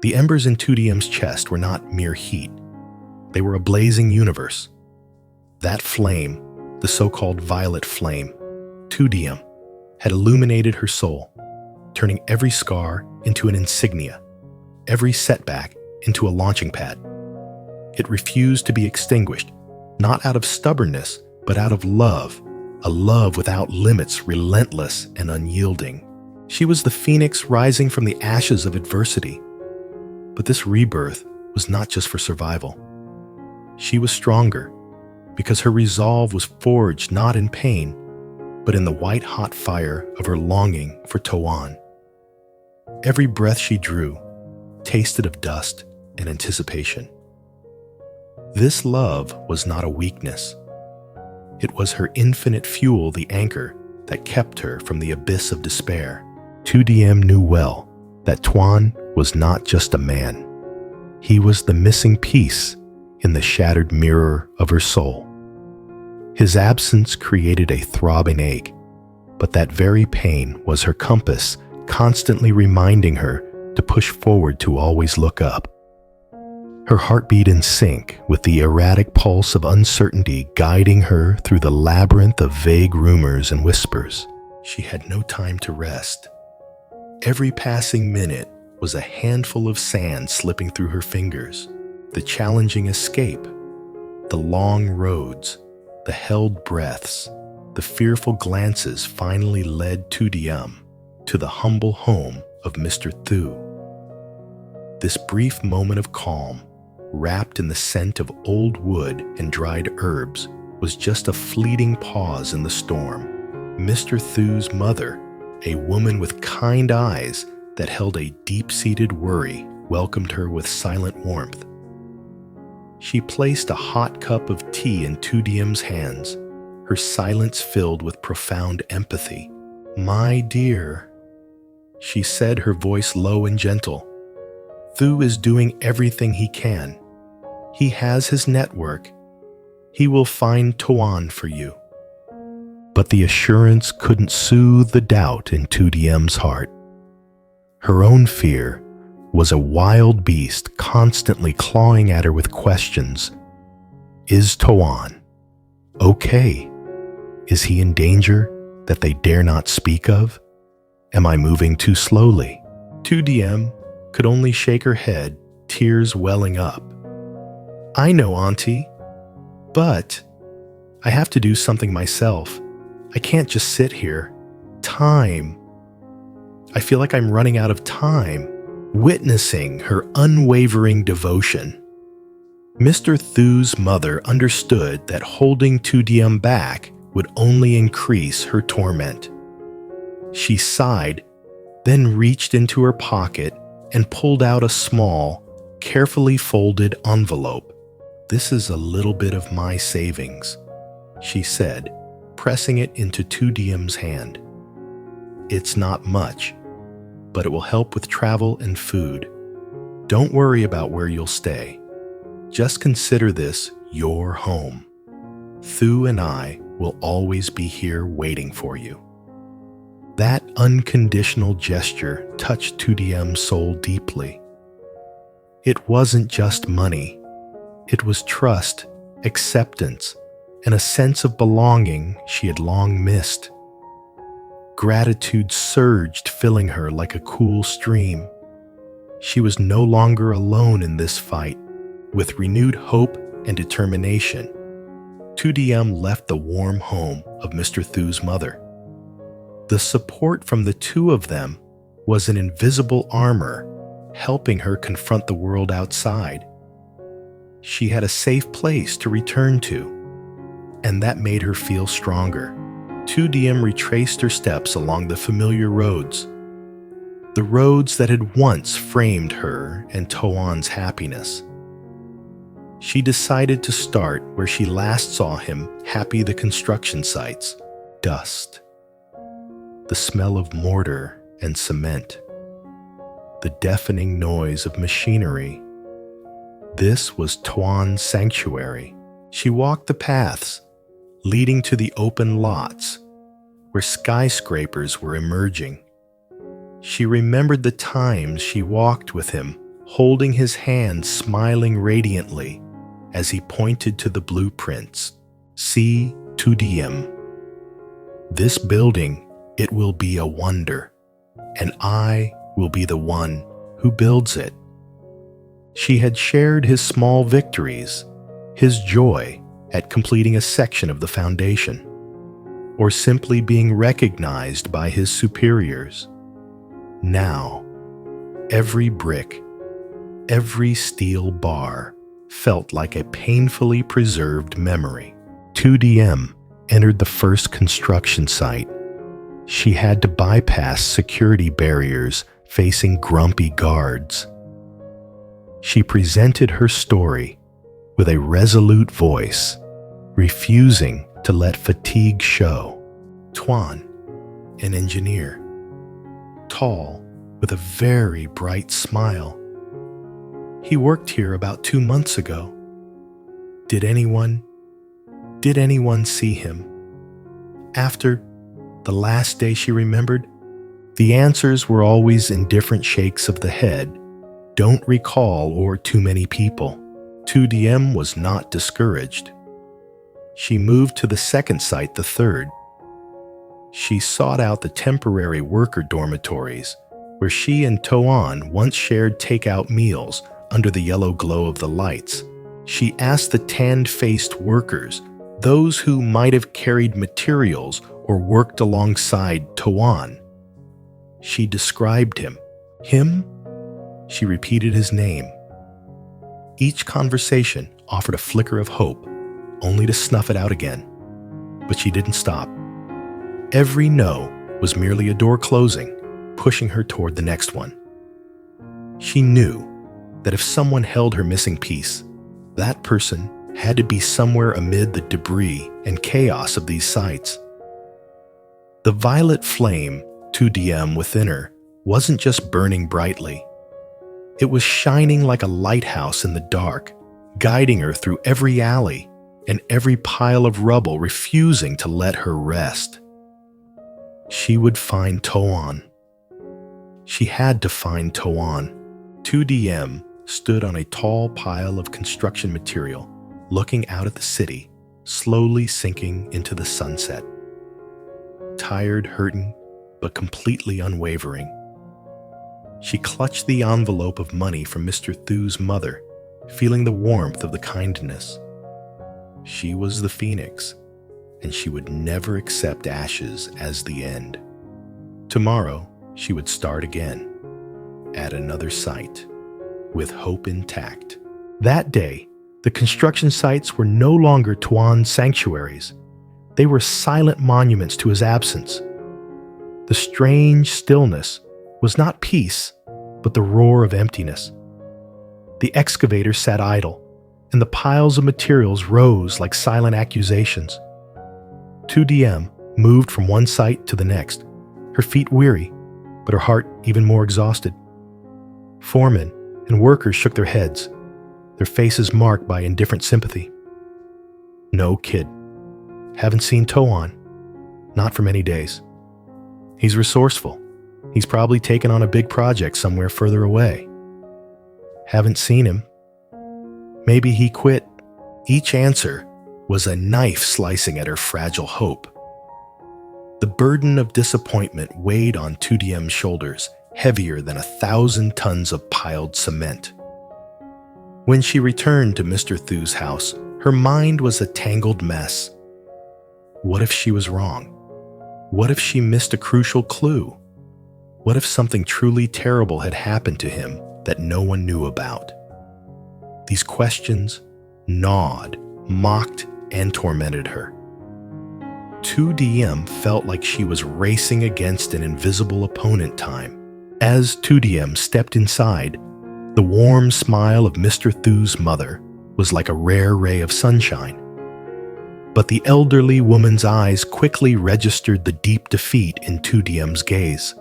The embers in Diem's chest were not mere heat. They were a blazing universe. That flame, the so-called violet flame, Diem, had illuminated her soul, turning every scar into an insignia, every setback into a launching pad. It refused to be extinguished, not out of stubbornness, but out of love, a love without limits, relentless and unyielding. She was the phoenix rising from the ashes of adversity. But this rebirth was not just for survival. She was stronger because her resolve was forged not in pain, but in the white-hot fire of her longing for Tuan. Every breath she drew tasted of dust and anticipation. This love was not a weakness. It was her infinite fuel, the anchor that kept her from the abyss of despair. Diem knew well that Tuan was not just a man. He was the missing piece in the shattered mirror of her soul. His absence created a throbbing ache, but that very pain was her compass, constantly reminding her to push forward, to always look up. Her heartbeat in sync with the erratic pulse of uncertainty guiding her through the labyrinth of vague rumors and whispers. She had no time to rest. Every passing minute was a handful of sand slipping through her fingers. The challenging escape, the long roads, the held breaths, the fearful glances finally led Diem to the humble home of Mr. Thu. This brief moment of calm, wrapped in the scent of old wood and dried herbs, was just a fleeting pause in the storm. Mr. Thu's mother, a woman with kind eyes that held a deep-seated worry, welcomed her with silent warmth. She placed a hot cup of tea in Diem's hands, her silence filled with profound empathy. "My dear," she said, her voice low and gentle, "Thu is doing everything he can. He has his network. He will find Tuan for you." But the assurance couldn't soothe the doubt in Diem's heart. Her own fear was a wild beast constantly clawing at her with questions. Is Tuan okay? Is he in danger that they dare not speak of? Am I moving too slowly? Diem could only shake her head, tears welling up. "I know, Auntie, but I have to do something myself. I can't just sit here. Time. I feel like I'm running out of time." Witnessing her unwavering devotion, Mr. Thu's mother understood that holding Diem back would only increase her torment. She sighed, then reached into her pocket and pulled out a small, carefully folded envelope. "This is a little bit of my savings," she said, pressing it into Diem's hand. "It's not much, but it will help with travel and food. Don't worry about where you'll stay. Just consider this your home. Thu and I will always be here waiting for you." That unconditional gesture touched Diem's soul deeply. It wasn't just money. It was trust, acceptance, and a sense of belonging she had long missed. Gratitude surged, filling her like a cool stream. She was no longer alone in this fight. With renewed hope and determination, Diem left the warm home of Mr. Thu's mother. The support from the two of them was an invisible armor, helping her confront the world outside. She had a safe place to return to, and that made her feel stronger. Diem retraced her steps along the familiar roads, the roads that had once framed her and Tuan's happiness. She decided to start where she last saw him happy, the construction sites. Dust, the smell of mortar and cement, the deafening noise of machinery. This was Tuan's sanctuary. She walked the paths leading to the open lots where skyscrapers were emerging. She remembered the times she walked with him, holding his hand, smiling radiantly as he pointed to the blueprints. See to Diem. This building, it will be a wonder, and I will be the one who builds it. She had shared his small victories, his joy at completing a section of the foundation, or simply being recognized by his superiors. Now, every brick, every steel bar felt like a painfully preserved memory. Diem entered the first construction site. She had to bypass security barriers facing grumpy guards. She presented her story with a resolute voice, refusing to let fatigue show. Tuan, an engineer, tall, with a very bright smile. He worked here about 2 months ago. Did anyone see him? After the last day she remembered, the answers were always in different shakes of the head, don't recall, or too many people. Diem was not discouraged. She moved to the second site, the third. She sought out the temporary worker dormitories, where she and Tuan once shared takeout meals under the yellow glow of the lights. She asked the tanned-faced workers, those who might have carried materials or worked alongside Tuan. She described him. Him? She repeated his name. Each conversation offered a flicker of hope, only to snuff it out again. But she didn't stop. Every no was merely a door closing, pushing her toward the next one. She knew that if someone held her missing piece, that person had to be somewhere amid the debris and chaos of these sites. The violet flame, Diem, within her wasn't just burning brightly. It was shining like a lighthouse in the dark, guiding her through every alley and every pile of rubble, refusing to let her rest. She would find Tuan. She had to find Tuan. Diem stood on a tall pile of construction material, looking out at the city, slowly sinking into the sunset. Tired, hurting, but completely unwavering. She clutched the envelope of money from Mr. Thu's mother, feeling the warmth of the kindness. She was the phoenix, and she would never accept ashes as the end. Tomorrow, she would start again, at another site, with hope intact. That day, the construction sites were no longer Tuan's sanctuaries. They were silent monuments to his absence. The strange stillness was not peace, but the roar of emptiness. The excavator sat idle, and the piles of materials rose like silent accusations. Diem moved from one site to the next, her feet weary, but her heart even more exhausted. Foremen and workers shook their heads, their faces marked by indifferent sympathy. No, kid. Haven't seen Tuan. Not for many days. He's resourceful. He's probably taken on a big project somewhere further away. Haven't seen him. Maybe he quit. Each answer was a knife slicing at her fragile hope. The burden of disappointment weighed on Diem's shoulders, heavier than 1,000 tons of piled cement. When she returned to Mr. Thu's house, her mind was a tangled mess. What if she was wrong? What if she missed a crucial clue? What if something truly terrible had happened to him that no one knew about? These questions gnawed, mocked, and tormented her. Diem felt like she was racing against an invisible opponent time. As Diem stepped inside, the warm smile of Mr. Thu's mother was like a rare ray of sunshine. But the elderly woman's eyes quickly registered the deep defeat in Diem's gaze.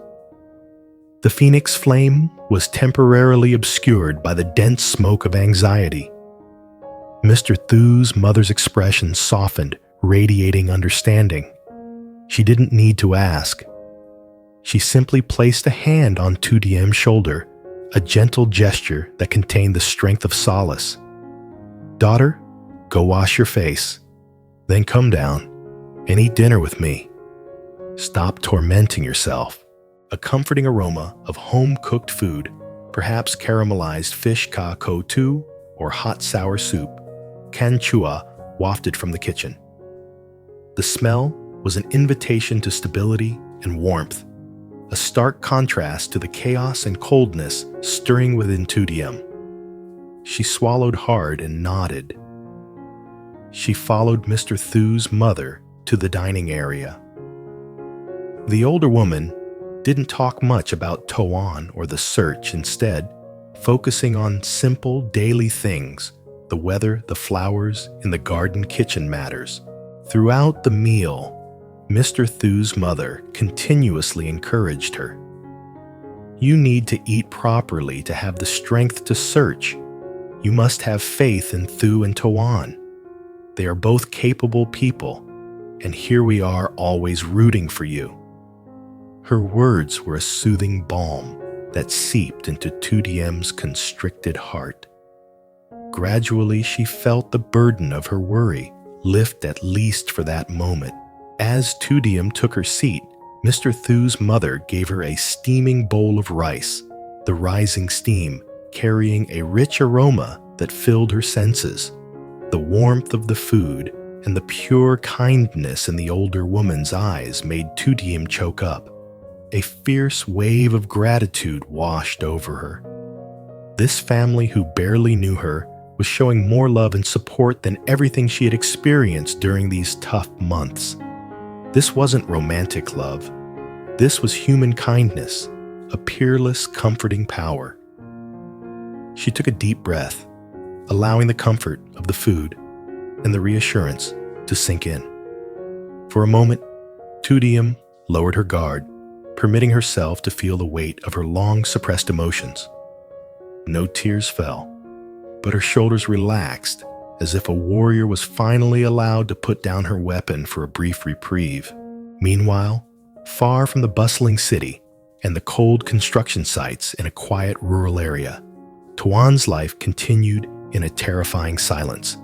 The phoenix flame was temporarily obscured by the dense smoke of anxiety. Mr. Thu's mother's expression softened, radiating understanding. She didn't need to ask. She simply placed a hand on Diem's shoulder, a gentle gesture that contained the strength of solace. "Daughter, go wash your face, then come down and eat dinner with me. Stop tormenting yourself." A comforting aroma of home-cooked food, perhaps caramelized fish ka ko tu or hot sour soup, kan chua, wafted from the kitchen. The smell was an invitation to stability and warmth, a stark contrast to the chaos and coldness stirring within Diem. She swallowed hard and nodded. She followed Mr. Thu's mother to the dining area. The older woman didn't talk much about Tuan or the search, instead focusing on simple daily things, the weather, the flowers, and the garden kitchen matters. Throughout the meal, Mr. Thu's mother continuously encouraged her. "You need to eat properly to have the strength to search. You must have faith in Thu and Tuan. They are both capable people, and here we are always rooting for you." Her words were a soothing balm that seeped into Diem's constricted heart. Gradually, she felt the burden of her worry lift, at least for that moment. As Diem took her seat, Mr. Thu's mother gave her a steaming bowl of rice, the rising steam carrying a rich aroma that filled her senses. The warmth of the food and the pure kindness in the older woman's eyes made Diem choke up. A fierce wave of gratitude washed over her. This family, who barely knew her, was showing more love and support than everything she had experienced during these tough months. This wasn't romantic love. This was human kindness, a peerless, comforting power. She took a deep breath, allowing the comfort of the food and the reassurance to sink in. For a moment, Diem lowered her guard, permitting herself to feel the weight of her long-suppressed emotions. No tears fell, but her shoulders relaxed as if a warrior was finally allowed to put down her weapon for a brief reprieve. Meanwhile, far from the bustling city and the cold construction sites in a quiet rural area, Tuan's life continued in a terrifying silence.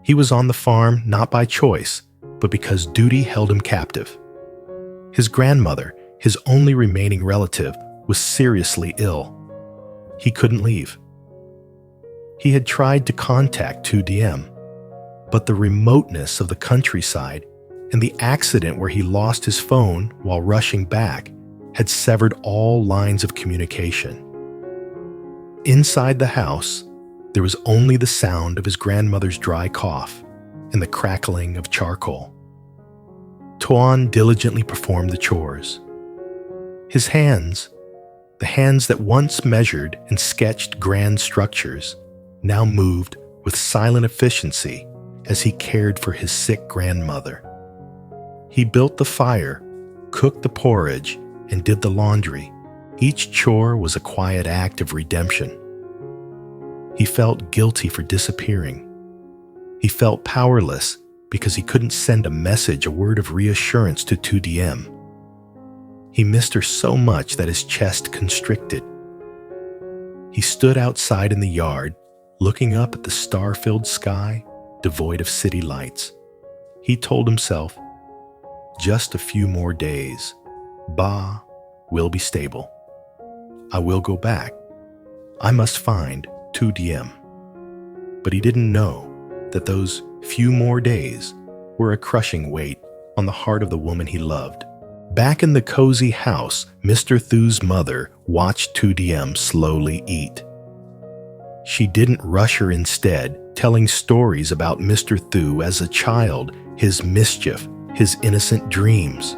He was on the farm not by choice, but because duty held him captive. His grandmother, his only remaining relative, was seriously ill. He couldn't leave. He had tried to contact Diem, but the remoteness of the countryside and the accident where he lost his phone while rushing back had severed all lines of communication. Inside the house, there was only the sound of his grandmother's dry cough and the crackling of charcoal. Tuan diligently performed the chores. His hands, the hands that once measured and sketched grand structures, now moved with silent efficiency as he cared for his sick grandmother. He built the fire, cooked the porridge, and did the laundry. Each chore was a quiet act of redemption. He felt guilty for disappearing. He felt powerless because he couldn't send a message, a word of reassurance to Diem. He missed her so much that his chest constricted. He stood outside in the yard, looking up at the star-filled sky, devoid of city lights. He told himself, just a few more days. Ba will be stable. I will go back. I must find Diem. But he didn't know that those few more days were a crushing weight on the heart of the woman he loved. Back in the cozy house, Mr. Thu's mother watched Diem slowly eat. She didn't rush her, instead, telling stories about Mr. Thu as a child, his mischief, his innocent dreams.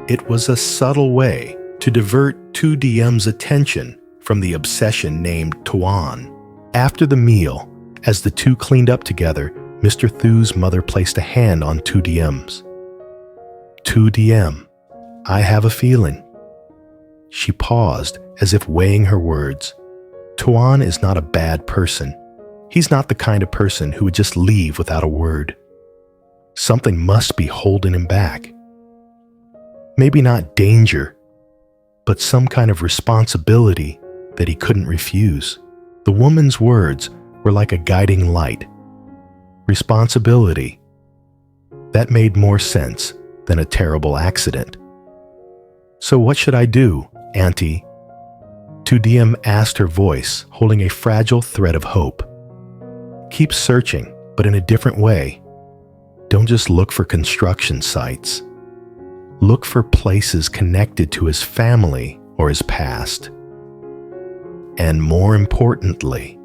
It was a subtle way to divert Diem's attention from the obsession named Tuan. After the meal, as the two cleaned up together, Mr. Thu's mother placed a hand on Diem's. Diem, I have a feeling. She paused as if weighing her words. Tuan is not a bad person. He's not the kind of person who would just leave without a word. Something must be holding him back. Maybe not danger, but some kind of responsibility that he couldn't refuse. The woman's words were like a guiding light. Responsibility. That made more sense than a terrible accident. "So what should I do, Auntie?" Diem asked, her voice holding a fragile thread of hope. "Keep searching, but in a different way. Don't just look for construction sites. Look for places connected to his family or his past. And more importantly,"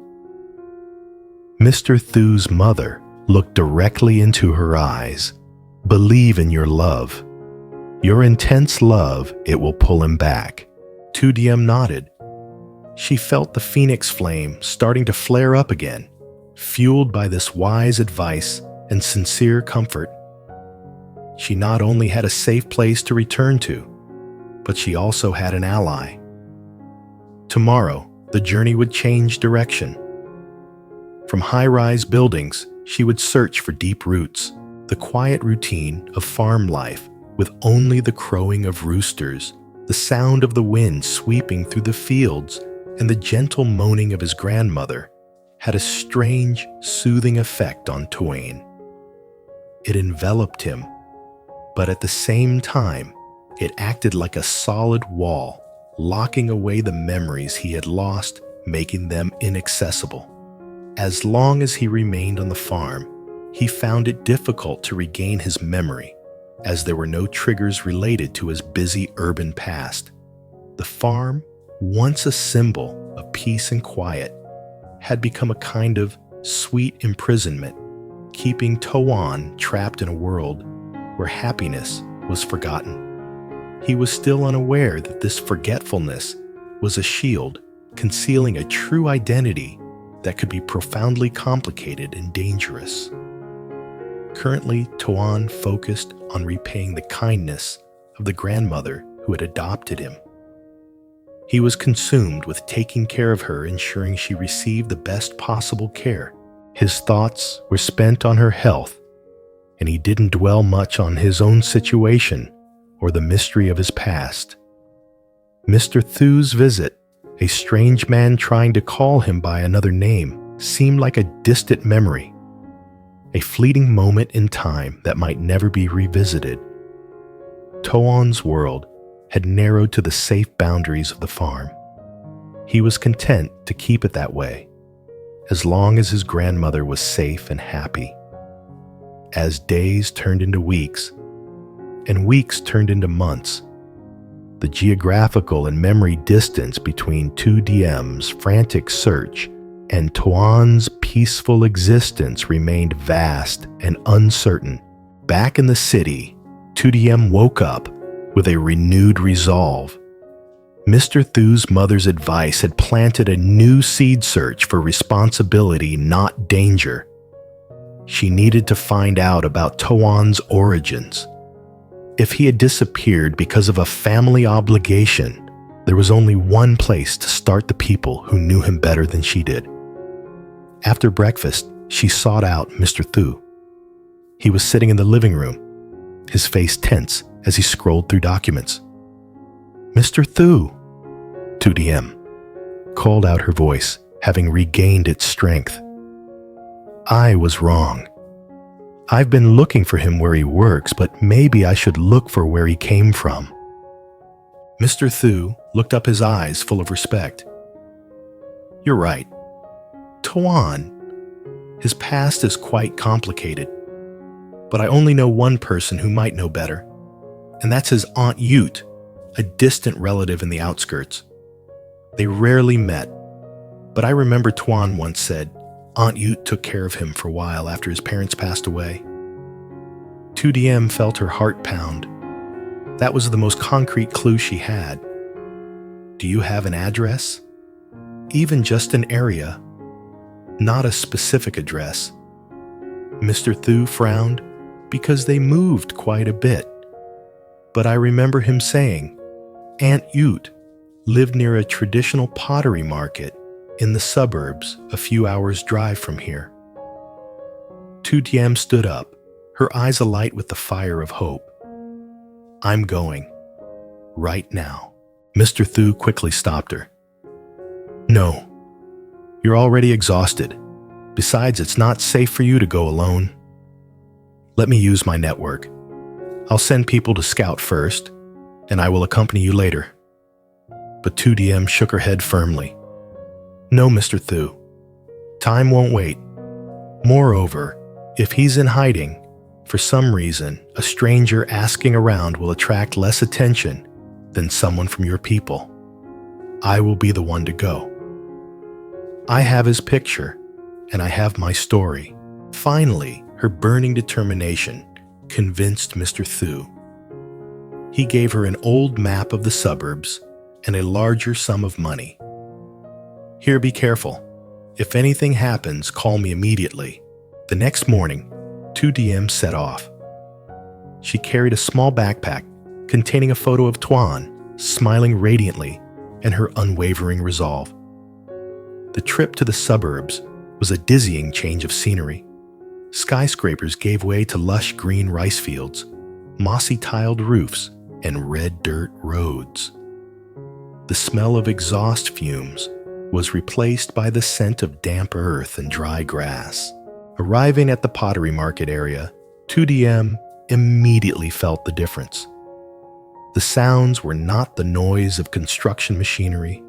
Mr. Thu's mother looked directly into her eyes. "Believe in your love. Your intense love, it will pull him back." Diem nodded. She felt the phoenix flame starting to flare up again, fueled by this wise advice and sincere comfort. She not only had a safe place to return to, but she also had an ally. Tomorrow, the journey would change direction. From high-rise buildings, she would search for deep roots, the quiet routine of farm life with only the crowing of roosters, the sound of the wind sweeping through the fields, and the gentle moaning of his grandmother had a strange, soothing effect on Tuan. It enveloped him, but at the same time, it acted like a solid wall, locking away the memories he had lost, making them inaccessible. As long as he remained on the farm, he found it difficult to regain his memory, as there were no triggers related to his busy urban past. The farm, once a symbol of peace and quiet, had become a kind of sweet imprisonment, keeping Tuan trapped in a world where happiness was forgotten. He was still unaware that this forgetfulness was a shield concealing a true identity that could be profoundly complicated and dangerous. Currently, Tuan focused on repaying the kindness of the grandmother who had adopted him. He was consumed with taking care of her, ensuring she received the best possible care. His thoughts were spent on her health, and he didn't dwell much on his own situation or the mystery of his past. Mr. Thu's visit, a strange man trying to call him by another name, seemed like a distant memory, a fleeting moment in time that might never be revisited. Tuan's world had narrowed to the safe boundaries of the farm. He was content to keep it that way, as long as his grandmother was safe and happy. As days turned into weeks, and weeks turned into months, the geographical and memory distance between Diem's frantic search and Tuan's peaceful existence remained vast and uncertain. Back in the city, Diem woke up with a renewed resolve. Mr. Thu's mother's advice had planted a new seed search for responsibility, not danger. She needed to find out about Tuan's origins. If he had disappeared because of a family obligation, there was only one place to start the people who knew him better than she did. After breakfast, she sought out Mr. Thu. He was sitting in the living room, his face tense as he scrolled through documents. "Mr. Thu," Diem called out, her voice having regained its strength. "I was wrong. I've been looking for him where he works, but maybe I should look for where he came from." Mr. Thu looked up, his eyes full of respect. "You're right. Tuan, his past is quite complicated, but I only know one person who might know better, and that's his Aunt Ute, a distant relative in the outskirts. They rarely met, but I remember Tuan once said Aunt Ute took care of him for a while after his parents passed away." Diem felt her heart pound. That was the most concrete clue she had. "Do you have an address? Even just an area, not a specific address?" Mr. Thu frowned, because they moved quite a bit. But I remember him saying Aunt Ute lived near a traditional pottery market in the suburbs a few hours' drive from here. Diem stood up, her eyes alight with the fire of hope. "I'm going. Right now." Mr. Thu quickly stopped her. No, you're already exhausted. Besides, it's not safe for you to go alone. Let me use my network. I'll send people to scout first, and I will accompany you later. But Diem shook her head firmly. No, Mr. Thu. Time won't wait. Moreover, if he's in hiding, for some reason, a stranger asking around will attract less attention than someone from your people. I will be the one to go. I have his picture, and I have my story. Finally, her burning determination convinced Mr. Thu. He gave her an old map of the suburbs and a larger sum of money. Here, be careful. If anything happens, call me immediately. The next morning, Diem set off. She carried a small backpack containing a photo of Tuan, smiling radiantly, and her unwavering resolve. The trip to the suburbs was a dizzying change of scenery. Skyscrapers gave way to lush green rice fields, mossy tiled roofs, and red dirt roads. The smell of exhaust fumes was replaced by the scent of damp earth and dry grass. Arriving at the pottery market area, Diem immediately felt the difference. The sounds were not the noise of construction machinery,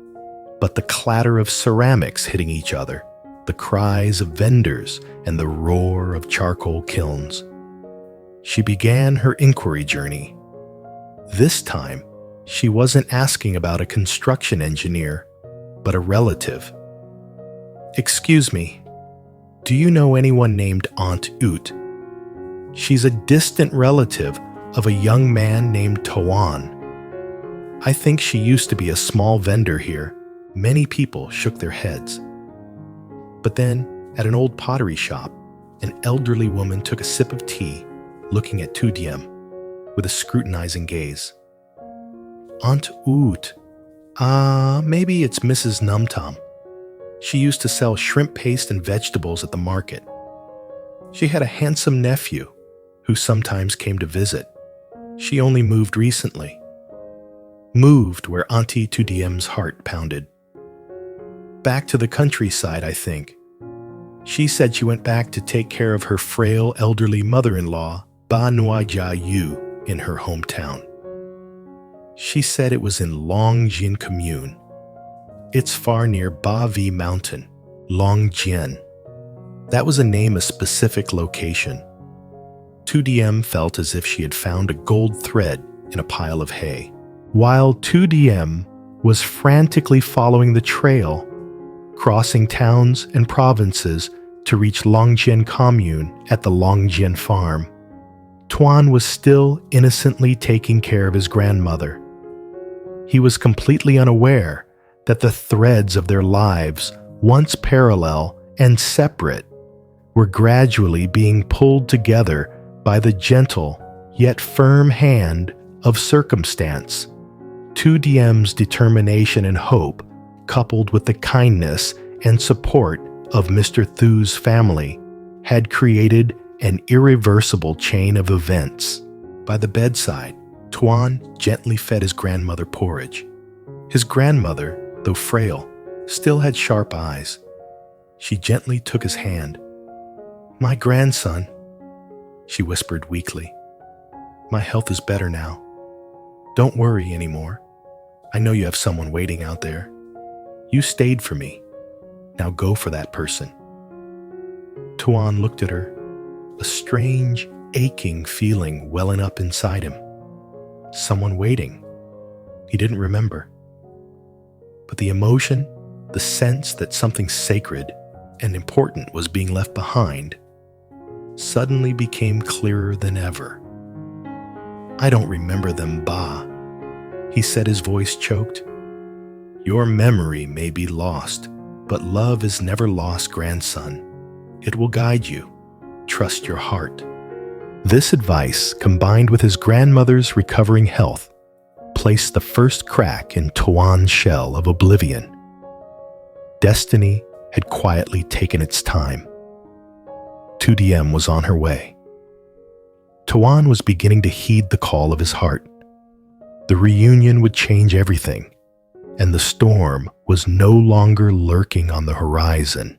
but the clatter of ceramics hitting each other, the cries of vendors, and the roar of charcoal kilns. She began her inquiry journey. This time, she wasn't asking about a construction engineer, but a relative. Excuse me, do you know anyone named Aunt Ut? She's a distant relative of a young man named Tuan. I think she used to be a small vendor here. Many people shook their heads. But then, at an old pottery shop, an elderly woman took a sip of tea, looking at Diem with a scrutinizing gaze. Aunt Ut. Maybe it's Mrs. Numtum. She used to sell shrimp paste and vegetables at the market. She had a handsome nephew who sometimes came to visit. She only moved recently. Moved where Auntie Diem's heart pounded. Back to the countryside, I think. She said she went back to take care of her frail elderly mother-in-law, Ba Nuai Jia Yu, in her hometown. She said it was in Longjin Commune. It's far near Ba Vi Mountain, Longjin. That was a name, a specific location. Diem felt as if she had found a gold thread in a pile of hay. While Diem was frantically following the trail, crossing towns and provinces to reach Longjin Commune at the Longjin farm, Tuan was still innocently taking care of his grandmother. He was completely unaware that the threads of their lives, once parallel and separate, were gradually being pulled together by the gentle yet firm hand of circumstance. Diem's determination and hope, coupled with the kindness and support of Mr. Thu's family, had created an irreversible chain of events. By the bedside, Tuan gently fed his grandmother porridge. His grandmother, though frail, still had sharp eyes. She gently took his hand. "My grandson," she whispered weakly. "My health is better now. Don't worry anymore. I know you have someone waiting out there. You stayed for me. Now go for that person." Tuan looked at her, a strange, aching feeling welling up inside him. Someone waiting. He didn't remember. But the emotion, the sense that something sacred and important was being left behind, suddenly became clearer than ever. "I don't remember them, Ba," he said, his voice choked. "Your memory may be lost, but love is never lost, grandson. It will guide you. Trust your heart." This advice, combined with his grandmother's recovering health, placed the first crack in Tuan's shell of oblivion. Destiny had quietly taken its time. Diem was on her way. Tuan was beginning to heed the call of his heart. The reunion would change everything. and the storm was no longer lurking on the horizon.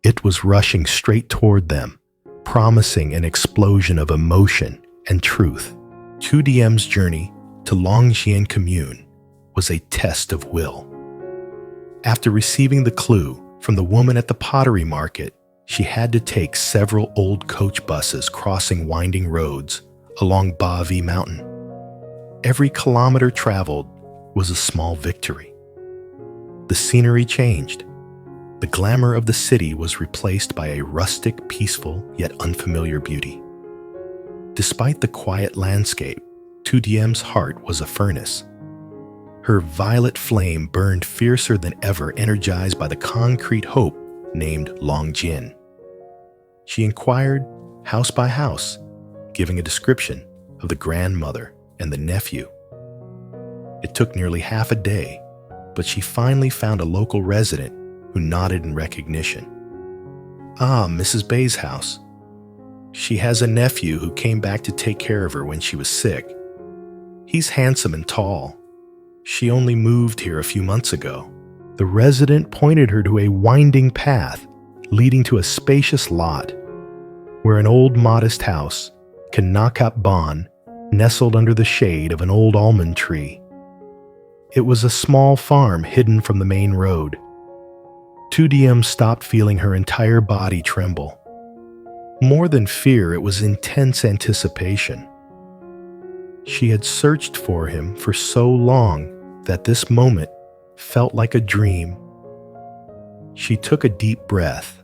It was rushing straight toward them, promising an explosion of emotion and truth. Diem's journey to Longjien Commune was a test of will. After receiving the clue from the woman at the pottery market, she had to take several old coach buses crossing winding roads along Ba Vi Mountain. Every kilometer traveled was a small victory. The scenery changed. The glamour of the city was replaced by a rustic, peaceful, yet unfamiliar beauty. Despite the quiet landscape, Diem's heart was a furnace. Her violet flame burned fiercer than ever, energized by the concrete hope named Longjien. She inquired house by house, giving a description of the grandmother and the nephew. It took nearly half a day, but she finally found a local resident who nodded in recognition. "Ah, Mrs. Bay's house. She has a nephew who came back to take care of her when she was sick. He's handsome and tall. She only moved here a few months ago." The resident pointed her to a winding path leading to a spacious lot where an old modest house, Kanakap Bon, nestled under the shade of an old almond tree. It was a small farm hidden from the main road. Diem stopped feeling her entire body tremble. More than fear, it was intense anticipation. She had searched for him for so long that this moment felt like a dream. She took a deep breath,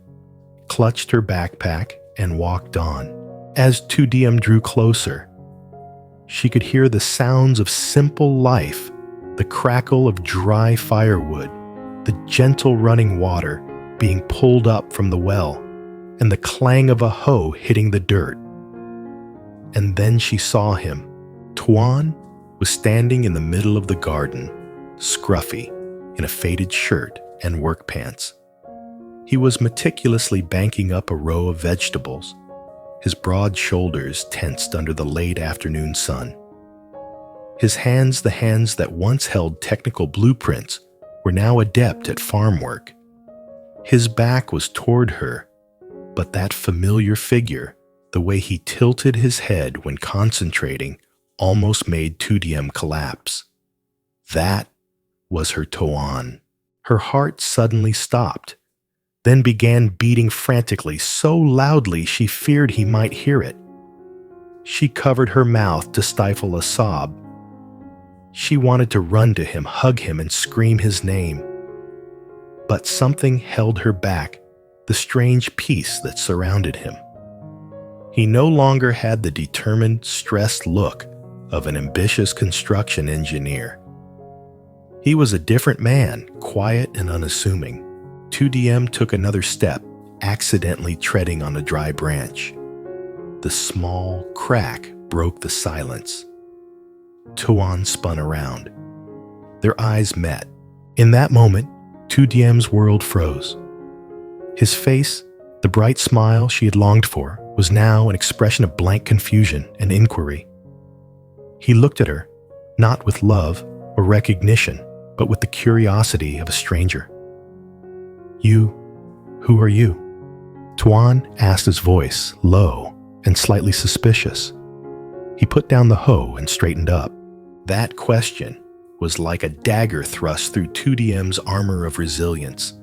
clutched her backpack, and walked on. As Diem drew closer, she could hear the sounds of simple life, the crackle of dry firewood, the gentle running water being pulled up from the well, and the clang of a hoe hitting the dirt. And then she saw him. Tuan was standing in the middle of the garden, scruffy, in a faded shirt and work pants. He was meticulously banking up a row of vegetables, his broad shoulders tensed under the late afternoon sun. His hands, the hands that once held technical blueprints, were now adept at farm work. His back was toward her, but that familiar figure, the way he tilted his head when concentrating, almost made Diem collapse. That was her Tuan. Her heart suddenly stopped, then began beating frantically, so loudly she feared he might hear it. She covered her mouth to stifle a sob. She wanted to run to him, hug him, and scream his name. But something held her back, the strange peace that surrounded him. He no longer had the determined, stressed look of an ambitious construction engineer. He was a different man, quiet and unassuming. Diem took another step, accidentally treading on a dry branch. The small crack broke the silence. Tuan spun around. Their eyes met. In that moment, Diem's world froze. His face, the bright smile she had longed for, was now an expression of blank confusion and inquiry. He looked at her, not with love or recognition, but with the curiosity of a stranger. Who are you?" Tuan asked, his voice low and slightly suspicious. He put down the hoe and straightened up. That question was like a dagger thrust through Diem's armor of resilience.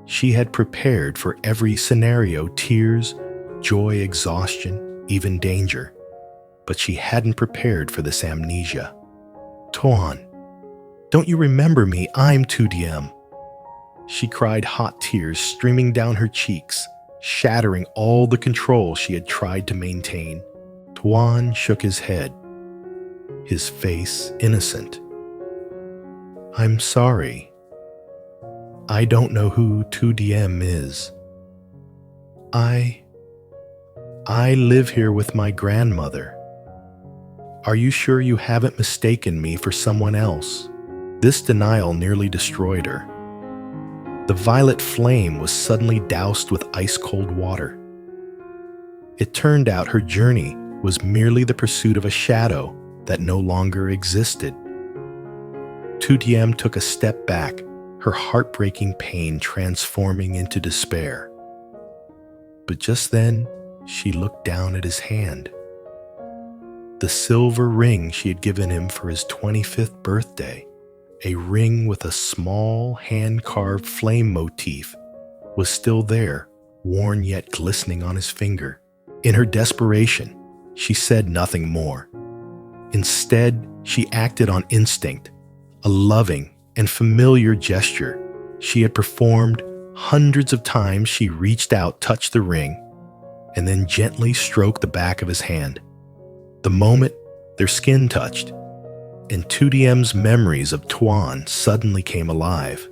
She had prepared for every scenario: tears, joy, exhaustion, even danger. But she hadn't prepared for this amnesia. "Tuan, don't you remember me? I'm Diem." She cried, hot tears streaming down her cheeks, shattering all the control she had tried to maintain. Tuan shook his head, his face innocent. "I'm sorry. I don't know who Diem is. I live here with my grandmother. Are you sure you haven't mistaken me for someone else?" This denial nearly destroyed her. The violet flame was suddenly doused with ice-cold water. It turned out her journey was merely the pursuit of a shadow that no longer existed. Diem took a step back, her heartbreaking pain transforming into despair. But just then, she looked down at his hand. The silver ring she had given him for his 25th birthday, a ring with a small hand-carved flame motif, was still there, worn yet glistening on his finger. In her desperation, she said nothing more. Instead, she acted on instinct, a loving and familiar gesture she had performed hundreds of times. She reached out, touched the ring, and then gently stroked the back of his hand. The moment their skin touched, and Diem's memories of Tuan suddenly came alive.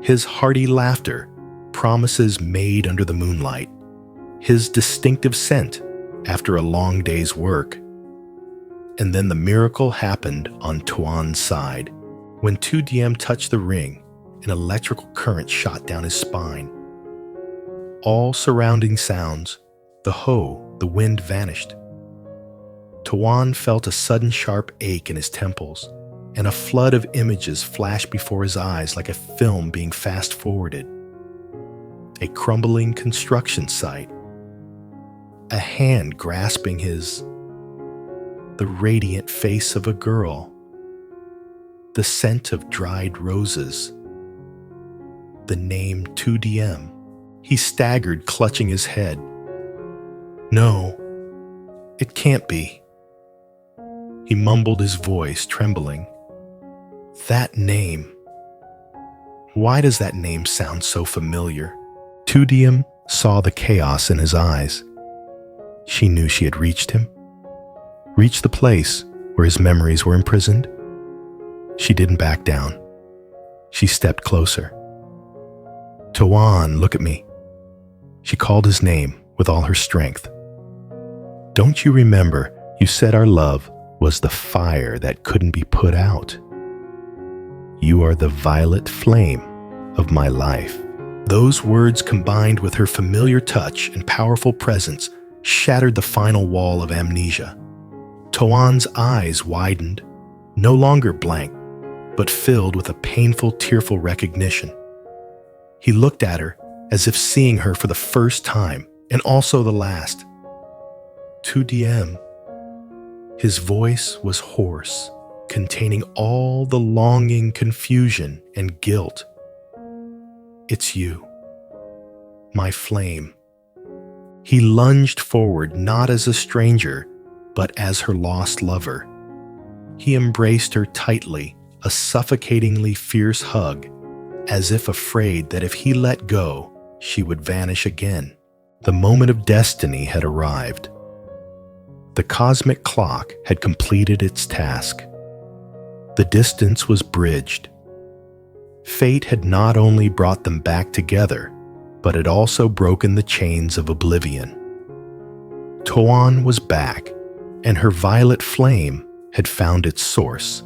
His hearty laughter, promises made under the moonlight, his distinctive scent after a long day's work. And then the miracle happened on Tuan's side. When Diem touched the ring, an electrical current shot down his spine. All surrounding sounds, the wind vanished. Tuan felt a sudden sharp ache in his temples, and a flood of images flashed before his eyes like a film being fast-forwarded. A crumbling construction site, a hand grasping his, the radiant face of a girl, the scent of dried roses, the name Diem. He staggered, clutching his head. No, it can't be. He mumbled, his voice trembling. That name. Why does that name sound so familiar? Diem saw the chaos in his eyes. She knew she had reached him, reached the place where his memories were imprisoned. She didn't back down. She stepped closer. Tuan, look at me. She called his name with all her strength. Don't you remember you said our love was the fire that couldn't be put out? You are the violet flame of my life. Those words, combined with her familiar touch and powerful presence, shattered the final wall of amnesia. Tuan's eyes widened, no longer blank, but filled with a painful, tearful recognition. He looked at her as if seeing her for the first time, and also the last. Diem. His voice was hoarse, containing all the longing, confusion, and guilt. It's you, my flame. He lunged forward, not as a stranger, but as her lost lover. He embraced her tightly, a suffocatingly fierce hug, as if afraid that if he let go, she would vanish again. The moment of destiny had arrived. The cosmic clock had completed its task. The distance was bridged. Fate had not only brought them back together, but had also broken the chains of oblivion. Tuan was back, and her violet flame had found its source.